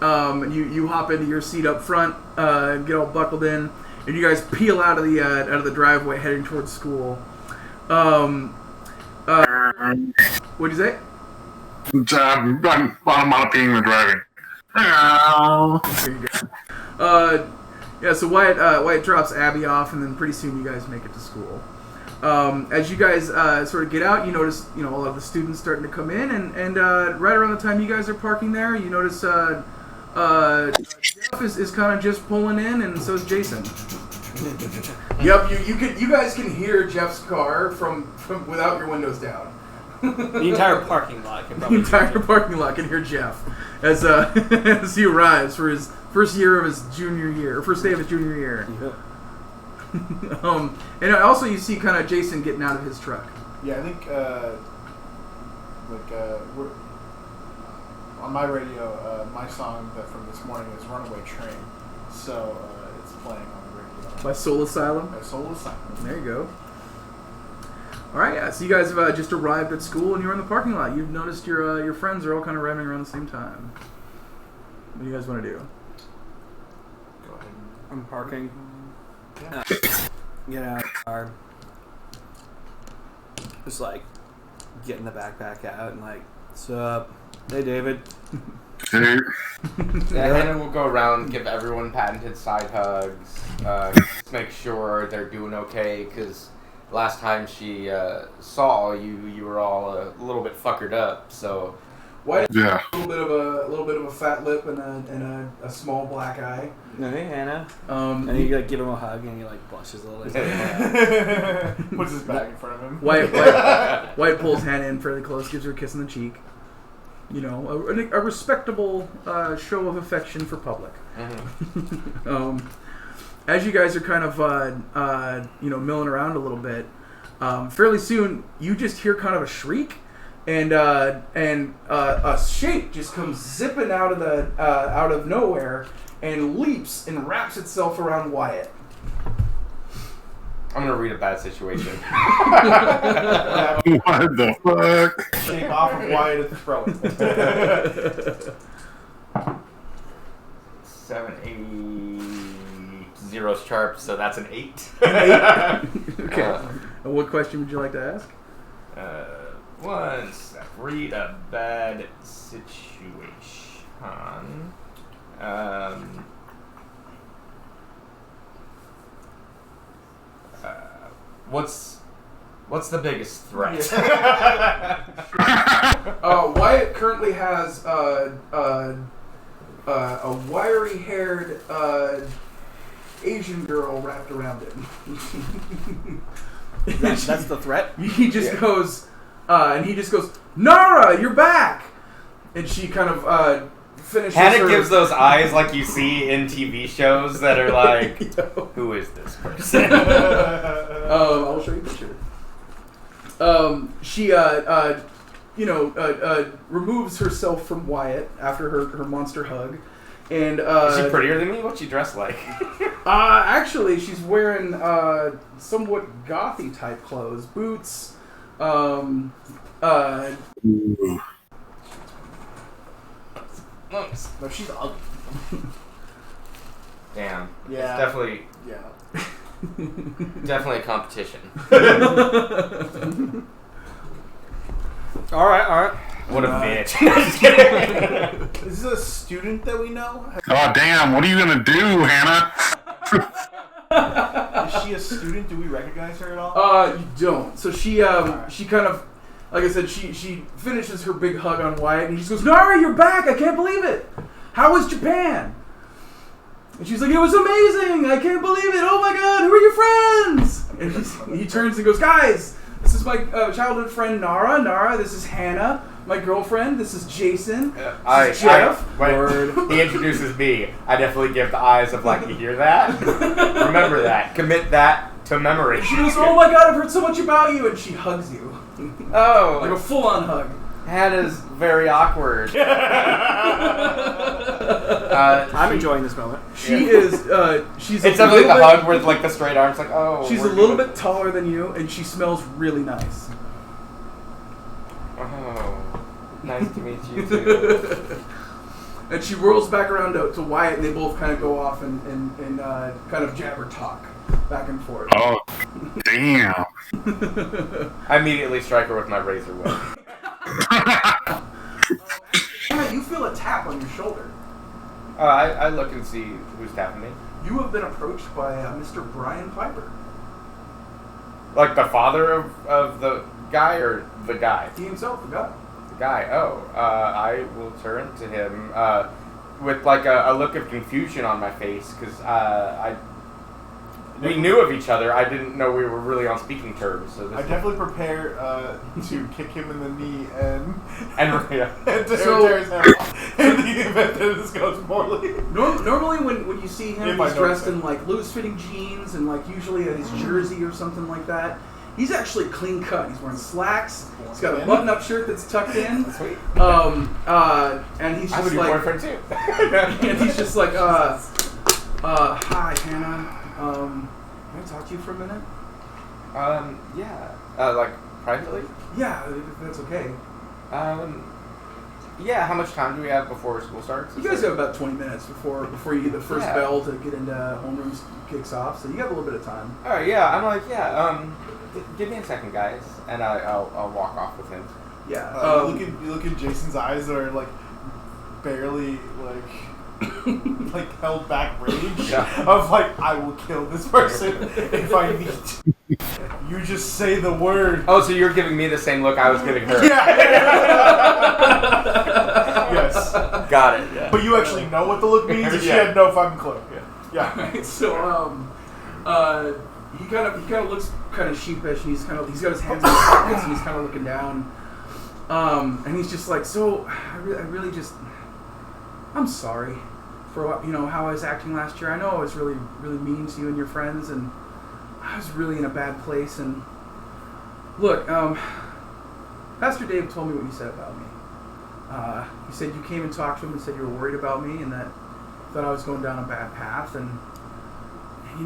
And you hop into your seat up front, and get all buckled in, and you guys peel out of the driveway heading towards school. What'd you say? I'm monopolying the driving. There you go. Yeah, so Wyatt drops Abby off, and then pretty soon you guys make it to school. As you guys sort of get out, you notice all of the students starting to come in, and right around the time you guys are parking there, you notice Jeff is kind of just pulling in, and so is Jason. Yep, you guys can hear Jeff's car from without your windows down. The entire parking lot can probably. The entire parking lot can hear Jeff as as he arrives for his first day of his junior year. Yeah. And also you see kind of Jason getting out of his truck. Yeah, I think we're on my radio. My song from this morning is "Runaway Train," so it's playing on the radio. By Soul Asylum. By Soul Asylum. There you go. All right, yeah. So you guys have just arrived at school and you're in the parking lot. You've noticed your friends are all kind of arriving around the same time. What do you guys want to do? Go ahead. I'm parking. Yeah. Get out of the car. Just like getting the backpack out and like, what's up? Hey, David. Hey. Yeah, and then we'll go around, give everyone patented side hugs, just make sure they're doing okay, because last time she saw you, you were all a little bit fuckered up. So White Yeah. a little bit of a fat lip and a small black eye. Hey, Hannah. Um, And you like give him a hug and he like blushes a little. Puts his bag in front of him. White pulls Hannah in fairly close, gives her a kiss on the cheek. You know, a respectable show of affection for public. mm-hmm. As you guys are kind of milling around a little bit, fairly soon you just hear kind of a shriek, and a shape just comes zipping out of nowhere and leaps and wraps itself around Wyatt. I'm gonna read a bad situation. What the fuck? Shake off of Wyatt at the throat. 7, 8, 0's sharp, so that's an 8. Okay. And what question would you like to ask? One sec. Read a bad situation. What's the biggest threat? Wyatt currently has a wiry-haired Asian girl wrapped around him. That's the threat? He just goes, Nara, you're back! And she kind of finishes Hannah her... gives those eyes like you see in TV shows that are like, who is this person? I'll show you a picture. She removes herself from Wyatt after her monster hug. And Is she prettier than me? What's she dressed like? Actually, she's wearing somewhat gothy type clothes, boots. Ooh. No, she's ugly. Damn. Yeah. It's definitely a competition. All right. What a bitch. Just kidding. Is this a student that we know? Oh, damn. What are you going to do, Hannah? Is she a student? Do we recognize her at all? You don't. So she kind of, like I said, she finishes her big hug on Wyatt, and she goes, Nara, you're back! I can't believe it! How was Japan? And she's like, it was amazing! I can't believe it! Oh my god, who are your friends? And he turns and goes, guys, this is my childhood friend Nara. Nara, this is Hannah, my girlfriend. This is Jason. This is Jeff. He introduces me. I definitely give the eyes of like, you hear that? Remember that. Commit that to memory. She goes, oh my god, I've heard so much about you! And she hugs you. Oh. Like a full-on hug. Hannah's very awkward. I'm enjoying this moment. She is, she's It's a definitely little the bit, hug with like the straight arms, like, oh. she's a little bit taller than you, and she smells really nice. Oh. Nice to meet you too. And she whirls back around to Wyatt, and they both kind of go off and kind of jabber talk back and forth. Oh, damn. I immediately strike her with my razor whip. Hannah, you feel a tap on your shoulder. I look and see who's tapping me. You have been approached by Mr. Brian Piper. Like the father of the guy or the guy? He himself, the guy. The guy. Oh, I will turn to him with like a look of confusion on my face because we knew of each other. I didn't know we were really on speaking terms. So I definitely prepare to kick him in the knee and yeah. and tear his head off in the event that this goes poorly. Normally, when you see him, If he's I dressed notice in like loose-fitting jeans and like usually his jersey or something like that. He's actually clean cut. He's wearing slacks. He's got a button-up shirt that's tucked in. Sweet. And he's I have just a new like, boyfriend too. and he's just like, hi, Hannah. Can I talk to you for a minute? Yeah. Like privately. Yeah, if that's okay. Yeah. How much time do we have before school starts? You guys have about 20 minutes before you get the first bell to get into homerooms kicks off, so you have a little bit of time. All right. Yeah. I'm like, yeah. Give me a second, guys, and I'll walk off with him. Yeah. You look in Jason's eyes that are like barely like held back rage of like I will kill this person if I need to. You just say the word. Oh, so you're giving me the same look I was giving her. Yeah. Yes. Got it. Yeah. But you actually know what the look means, and she had no fucking clue. Yeah. Right, so he kind of looks kind of sheepish, and he's got his hands in his pockets, and he's kind of looking down, and he's just like, so I really just, I'm sorry for how I was acting last year. I know I was really mean to you and your friends, and I was really in a bad place. And look, Pastor Dave told me what you said about me. He said you came and talked to him and said you were worried about me and that you thought I was going down a bad path, and he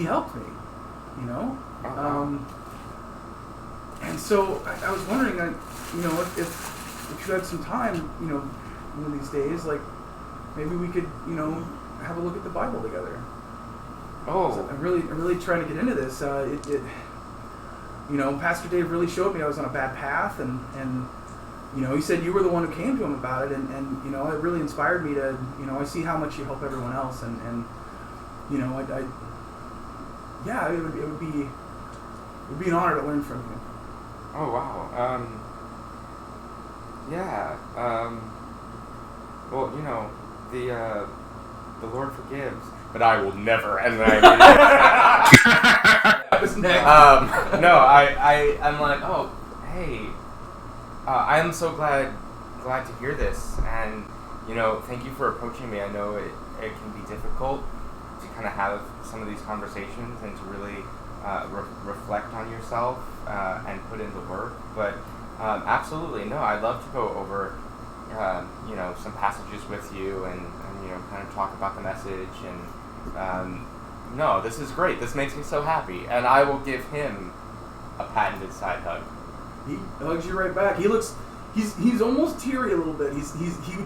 helped me, and so I was wondering, if you had some time, one of these days, like maybe we could, have a look at the Bible together. Oh. So I'm really trying to get into this. Pastor Dave really showed me I was on a bad path, and he said you were the one who came to him about it, and it really inspired me to, I see how much you help everyone else, and it would be an honor to learn from you. Oh wow. Yeah. Well, the Lord forgives, but I will never. And then That was next. I'm like, oh, hey, I am so glad to hear this, and thank you for approaching me. I know it can be difficult to kind of have some of these conversations and to really reflect on yourself and put in the work. But absolutely, no, I'd love to go over some passages with you and kind of talk about the message. And no, this is great. This makes me so happy, and I will give him a patented side hug. He hugs you right back. He's almost teary a little bit. He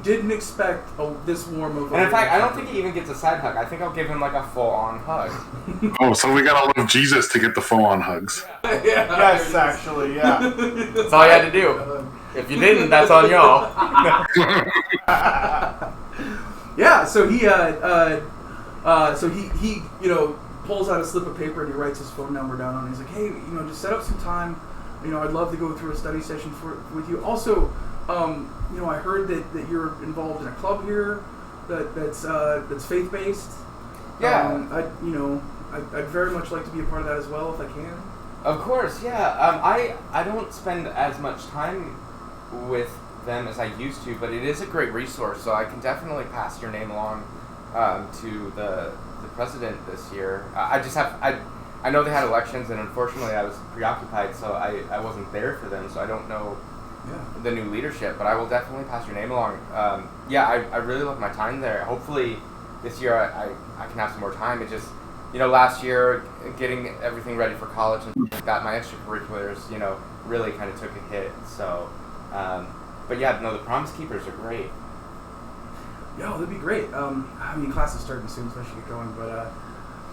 didn't expect this warm of. And in fact, I don't think he even gets a side hug. I think I'll give him like a full-on hug. Oh, so we gotta love Jesus to get the full-on hugs. Yeah. Yes, actually, yeah. That's all you had to do. If you didn't, that's on y'all. Yeah. So he pulls out a slip of paper and he writes his phone number down on it. He's like, hey, just set up some time. I'd love to go through a study session with you. Also, I heard that you're involved in a club here that's faith-based. Yeah. I'd very much like to be a part of that as well if I can. Of course, yeah. I don't spend as much time with them as I used to, but it is a great resource, so I can definitely pass your name along to the president this year. I know they had elections, and unfortunately I was preoccupied, so I wasn't there for them, so I don't know the new leadership, but I will definitely pass your name along. I really love my time there. Hopefully this year I can have some more time. It just, last year, getting everything ready for college and things like that, my extracurriculars, really kind of took a hit, so, but yeah, no, the Promise Keepers are great. Yeah, that'd be great. Classes starting soon, so I should get going, but,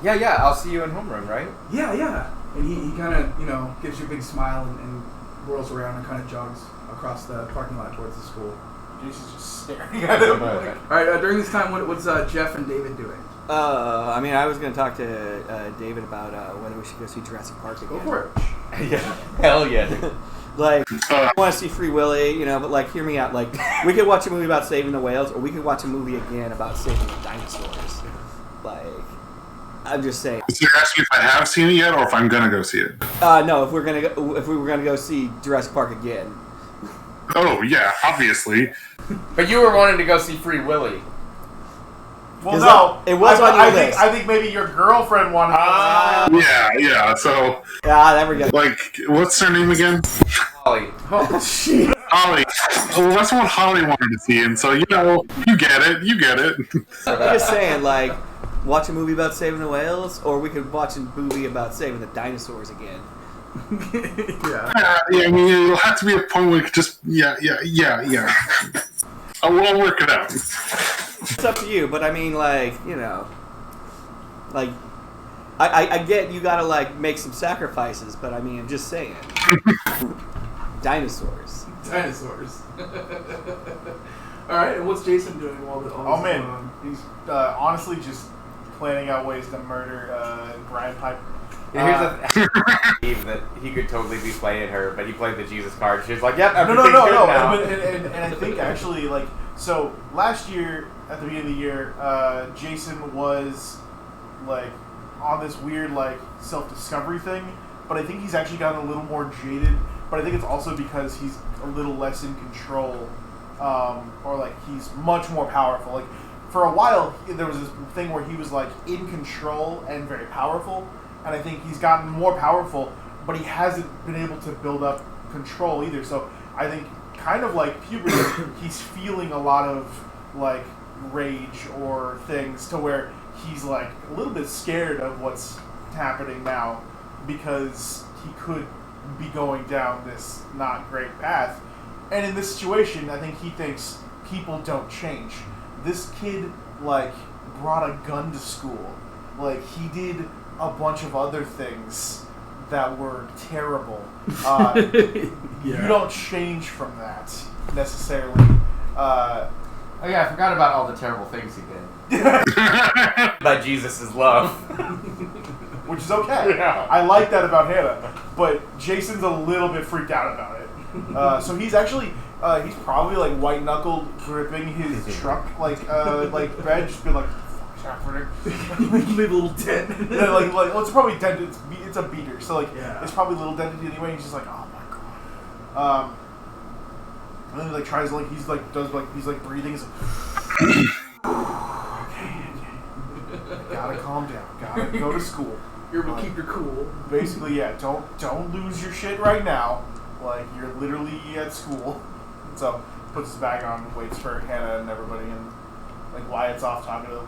Yeah, I'll see you in homeroom, right? Yeah. And he kind of, gives you a big smile and whirls around and kind of jogs across the parking lot towards the school. Jason's just staring at him. All right, during this time, what's Jeff and David doing? I was going to talk to David about whether we should go see Jurassic Park again. Go for it. Yeah, hell yeah. I want to see Free Willy, but hear me out. We could watch a movie about saving the whales, or we could watch a movie again about saving the dinosaurs. I'm just saying. So you're asking if I have seen it yet, or if I'm gonna go see it? No, if we were gonna go see Jurassic Park again. Oh yeah, obviously. But you were wanting to go see Free Willy. Well, no, it was on your list. I think maybe your girlfriend wanted. Yeah. So. There we go. What's her name again? Holly. Oh shit. Holly. Well, that's what Holly wanted to see, and so you get it. I'm just saying, watch a movie about saving the whales, or we could watch a movie about saving the dinosaurs again. Yeah. It'll have to be a point where we could just We'll work it out. It's up to you, but I get you gotta make some sacrifices, but I'm just saying. Dinosaurs. All right, and what's Jason doing while this is going on? He's honestly just planning out ways to murder Brian Piper. Here's the that he could totally be playing her, but he played the Jesus card. She was like, "Yep, No. everything's good now." And I think actually, like, so last year at the beginning of the year, Jason was like on this weird like self-discovery thing, but I think he's actually gotten a little more jaded. But I think it's also because he's a little less in control, or like he's much more powerful. Like for a while, there was this thing where he was like in control and very powerful. And I think he's gotten more powerful, but he hasn't been able to build up control either. So I think kind of like puberty, he's feeling a lot of like rage or things to where he's like a little bit scared of what's happening now because he could be going down this not great path. And in this situation, I think he thinks people don't change. This kid like brought a gun to school. Like he did a bunch of other things that were terrible. You don't change from that necessarily. Oh yeah, I forgot about all the terrible things he did. By Jesus' love. Which is okay. Yeah. I like that about Hannah. But Jason's a little bit freaked out about it. So he's actually, he's probably like white-knuckled gripping his truck like bed, just be like, Leave a little dent. Yeah, like well, it's probably dented. It's a beater, so like yeah. It's probably a little dented anyway. He's just like, oh my god. And then he like tries like he's like breathing. He's like, okay, gotta calm down. Gotta go to school. You're able to keep your cool. Basically, yeah. Don't lose your shit right now. Like you're literally at school. So puts his bag on, waits for Hannah and everybody, and like Wyatt's off talking to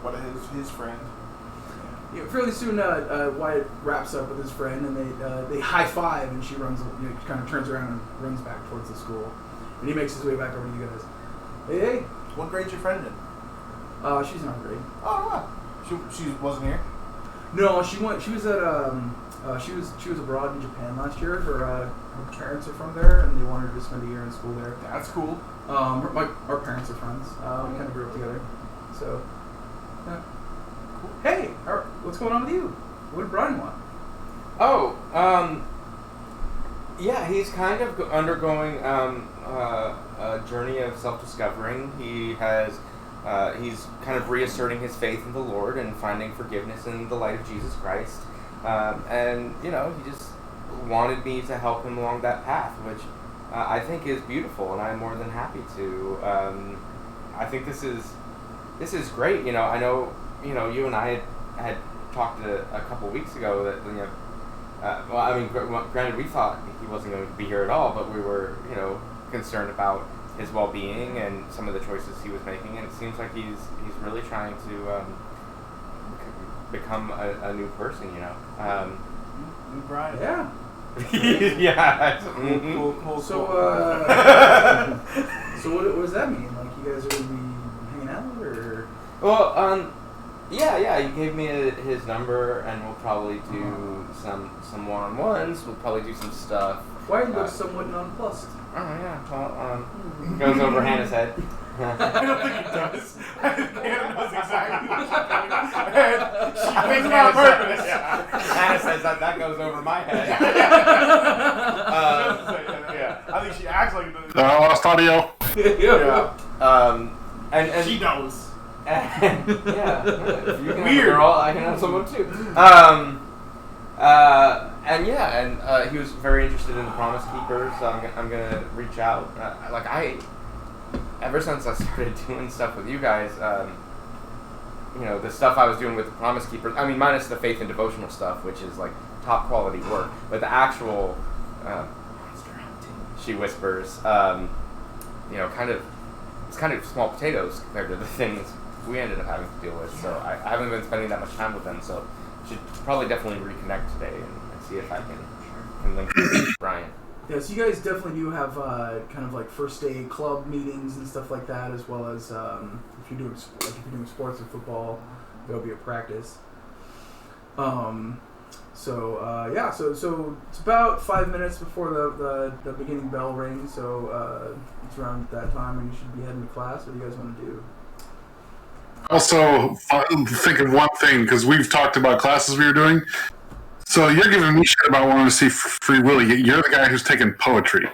his friend. Yeah, fairly soon, Wyatt wraps up with his friend, and they high five, and she runs, kind of turns around and runs back towards the school, and he makes his way back over to you guys. Hey, What grade's your friend in? she's in 9th grade. Oh wow. She wasn't here. No, she went. She was at she was abroad in Japan last year. Her parents are from there, and they wanted her to spend a year in school there. That's cool. Our parents are friends. We kind of grew up together. So, yeah. Cool. Hey, what's going on with you? What did Brian want? Oh, yeah, he's kind of undergoing a journey of self-discovering. He has, he's kind of reasserting his faith in the Lord and finding forgiveness in the light of Jesus Christ. And, you know, he just wanted me to help him along that path, which I think is beautiful, and I'm more than happy to. I think this is great. You know, I know, you know, you and I had talked a couple weeks ago that, you know, well, I mean, granted, we thought he wasn't going to be here at all, but we were, you know, concerned about his well-being and some of the choices he was making, and it seems like he's really trying to become a new person, you know. New Brian. Yeah. Yeah. Cool. So, so what does that mean? Like, you guys are going to be hanging out, or? Well, yeah. You gave me his number, and we'll probably do some one-on-ones. We'll probably do some stuff. Why looks somewhat nonplussed? Oh yeah. Well, goes over Hannah's head. I don't think he does. Hannah knows exactly what she's doing. And she thinks it on purpose. Hannah says that goes over my head. Yeah. I think she acts like it does. Lost audio. Yeah. And She knows. yeah. If you can have a Weird. girl, I can have someone too. And yeah, and he was very interested in the Promise Keepers, so I'm gonna reach out. Ever since I started doing stuff with you guys, you know, the stuff I was doing with the Promise Keepers, I mean, minus the faith and devotional stuff, which is like top quality work, but the actual monster hunting, she whispers, you know, it's kind of small potatoes compared to the things we ended up having to deal with. So I haven't been spending that much time with them, so should probably definitely reconnect today and see if I can link with Brian. Yeah, so you guys definitely do have kind of like first day club meetings and stuff like that, as well as if you're doing sports and football, there'll be a practice. So it's about 5 minutes before the beginning bell rings, so it's around that time, and you should be heading to class. What do you guys want to do? also think of one thing because we've talked about classes we were doing. So you're giving me shit about wanting to see Free Willy. You're the guy who's taking poetry.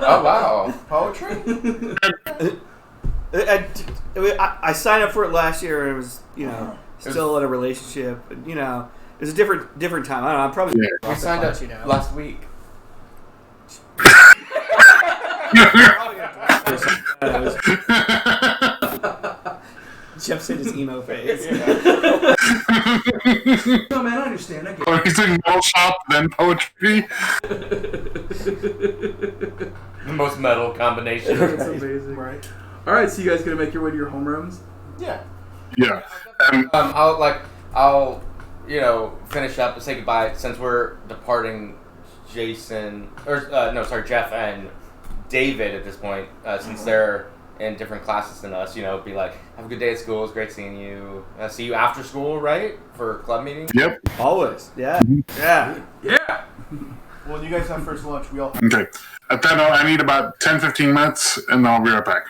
Oh wow, Poetry? I signed up for it last year, and it was still in a relationship. And, it was a different time. I don't know. I'm probably we signed up last week. Jeff's in his emo phase. No, man, I understand. I get Oh, he's doing metal shop, then poetry. The most metal combination. That's amazing. Right. All right, so you guys gonna make your way to your homerooms? Yeah. Yeah. I'll finish up and say goodbye since we're departing Jeff and David at this point, since they're in different classes than us, be like, have a good day at school, it's great seeing you. See you after school, right? For club meeting? Yep. Always. Yeah. Yeah. Yeah. Well, when you guys have first lunch, we all. Okay. At that note, I need about 10-15 minutes, and then I'll be right back.